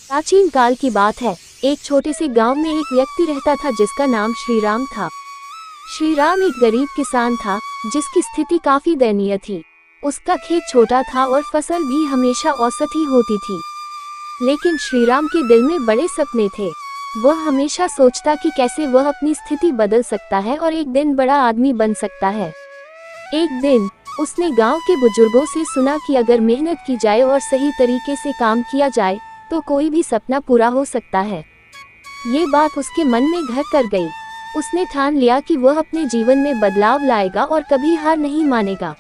प्राचीन काल की बात है। एक छोटे से गांव में एक व्यक्ति रहता था जिसका नाम श्रीराम था। श्रीराम एक गरीब किसान था जिसकी स्थिति काफी दयनीय थी। उसका खेत छोटा था और फसल भी हमेशा औसत ही होती थी। लेकिन श्रीराम के दिल में बड़े सपने थे। वह हमेशा सोचता कि कैसे वह अपनी स्थिति बदल सकता है और एक दिन बड़ा आदमी बन सकता है। एक दिन उसने गांव के बुजुर्गों से सुना कि अगर मेहनत की जाए और सही तरीके से काम किया जाए तो कोई भी सपना पूरा हो सकता है। ये बात उसके मन में घर कर गई। उसने ठान लिया कि वह अपने जीवन में बदलाव लाएगा और कभी हार नहीं मानेगा।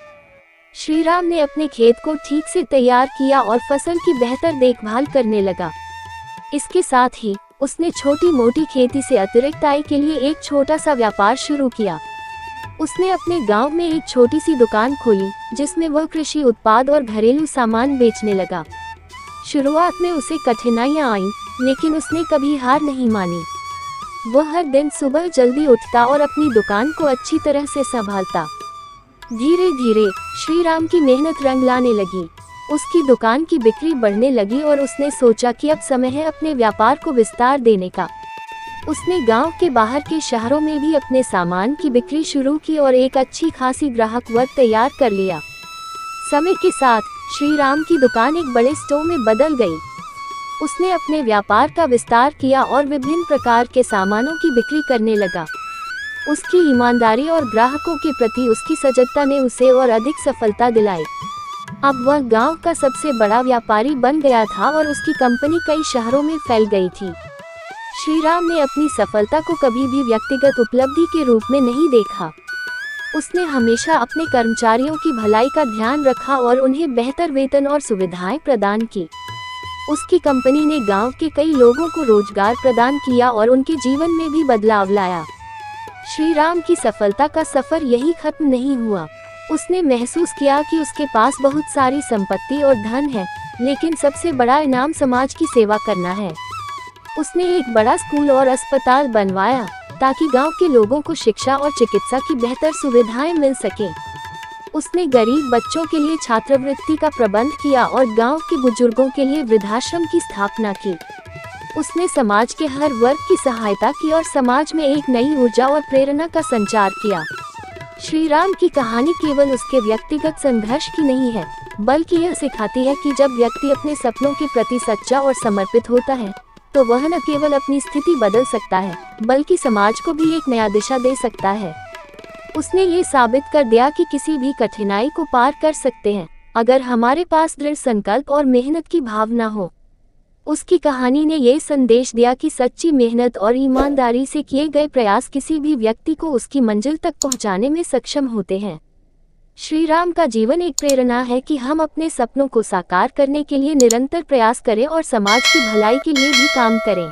श्रीराम ने अपने खेत को ठीक से तैयार किया और फसल की बेहतर देखभाल करने लगा। इसके साथ ही उसने छोटी मोटी खेती से अतिरिक्त आय के लिए एक छोटा सा व्यापार शुरू किया। उसने अपने गांव में एक छोटी सी दुकान खोली जिसमें वह कृषि उत्पाद और घरेलू सामान बेचने लगा। शुरुआत में उसे कठिनाइयां आईं, लेकिन उसने कभी हार नहीं मानी। वह हर दिन सुबह जल्दी उठता और अपनी दुकान को अच्छी तरह से संभालता। धीरे धीरे श्रीराम की मेहनत रंग लाने लगी। उसकी दुकान की बिक्री बढ़ने लगी और उसने सोचा कि अब समय है अपने व्यापार को विस्तार देने का। उसने गांव के बाहर के शहरों में भी अपने सामान की बिक्री शुरू की और एक अच्छी खासी ग्राहक वर्ग तैयार कर लिया। समय के साथ श्रीराम की दुकान एक बड़े स्टोर में बदल गई। उसने अपने व्यापार का विस्तार किया और विभिन्न प्रकार के सामानों की बिक्री करने लगा। उसकी ईमानदारी और ग्राहकों के प्रति उसकी सजगता ने उसे और अधिक सफलता दिलाई। अब वह गांव का सबसे बड़ा व्यापारी बन गया था और उसकी कंपनी कई शहरों में फैल गई थी। श्रीराम ने अपनी सफलता को कभी भी व्यक्तिगत उपलब्धि के रूप में नहीं देखा। उसने हमेशा अपने कर्मचारियों की भलाई का ध्यान रखा और उन्हें बेहतर वेतन और सुविधाएं प्रदान की। उसकी कंपनी ने गांव के कई लोगों को रोजगार प्रदान किया और उनके जीवन में भी बदलाव लाया। श्रीराम की सफलता का सफर यही खत्म नहीं हुआ। उसने महसूस किया कि उसके पास बहुत सारी संपत्ति और धन है, लेकिन सबसे बड़ा इनाम समाज की सेवा करना है। उसने एक बड़ा स्कूल और अस्पताल बनवाया ताकि गांव के लोगों को शिक्षा और चिकित्सा की बेहतर सुविधाएं मिल सके। उसने गरीब बच्चों के लिए छात्रवृत्ति का प्रबंध किया और गांव के बुजुर्गों के लिए वृद्धाश्रम की स्थापना की। उसने समाज के हर वर्ग की सहायता की और समाज में एक नई ऊर्जा और प्रेरणा का संचार किया। श्रीराम की कहानी केवल उसके व्यक्तिगत संघर्ष की नहीं है, बल्कि यह सिखाती है कि जब व्यक्ति अपने सपनों के प्रति सच्चा और समर्पित होता है तो वह न केवल अपनी स्थिति बदल सकता है, बल्कि समाज को भी एक नया दिशा दे सकता है। उसने ये साबित कर दिया कि किसी भी कठिनाई को पार कर सकते हैं, अगर हमारे पास दृढ़ संकल्प और मेहनत की भावना हो। उसकी कहानी ने ये संदेश दिया कि सच्ची मेहनत और ईमानदारी से किए गए प्रयास किसी भी व्यक्ति को उसकी मंजिल तक पहुंचाने में सक्षम होते हैं। श्रीराम का जीवन एक प्रेरणा है कि हम अपने सपनों को साकार करने के लिए निरंतर प्रयास करें और समाज की भलाई के लिए भी काम करें।